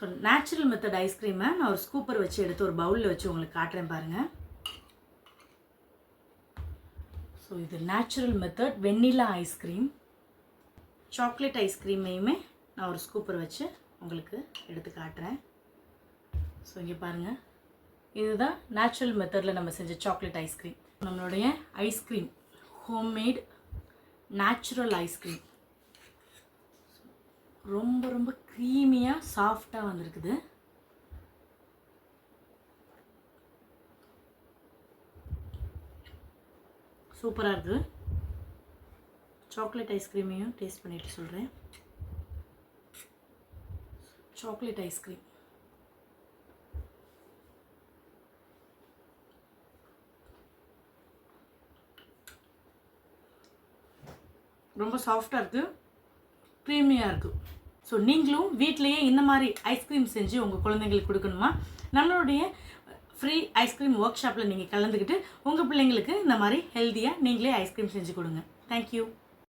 So natural method ஐஸ்கிரீமை நான் ஒரு ஸ்கூப்பர் வச்சு எடுத்து ஒரு பவுலில் வச்சு உங்களுக்கு காட்டுறேன் பாருங்கள். ஸோ இது natural method vanilla ice cream. Chocolate ஐஸ்கிரீமையுமே நான் ஒரு ஸ்கூப்பர் வச்சு உங்களுக்கு எடுத்து காட்டுறேன். ஸோ இங்கே பாருங்கள், இதுதான் நேச்சுரல் மெத்தடில் நம்ம செஞ்ச சாக்லேட் ஐஸ்கிரீம். நம்மளுடைய ஐஸ்கிரீம் ஹோம்மேட் நேச்சுரல் ஐஸ்கிரீம் ரொம்ப ரொம்ப க்ரீமியாக சாஃப்டாக வந்திருக்குது. சூப்பராக இருக்குது. சாக்லேட் ஐஸ்கிரீமையும் டேஸ்ட் பண்ணிட்டு சொல்கிறேன். சாக்லேட் ஐஸ்கிரீம் ரொம்ப சாஃப்டாக இருக்குது, க்ரீமியாக இருக்குது. ஸோ நீங்களும் வீட்டிலையே இந்த மாதிரி ஐஸ்கிரீம் செஞ்சு உங்கள் குழந்தைங்களுக்கு கொடுக்கணுமா? நம்மளுடைய ஃப்ரீ ஐஸ்கிரீம் ஒர்க் ஷாப்பில் நீங்கள் கலந்துக்கிட்டு உங்கள் பிள்ளைங்களுக்கு இந்த மாதிரி ஹெல்த்தியாக நீங்களே ஐஸ்கிரீம் செஞ்சு கொடுங்க. தேங்க்யூ.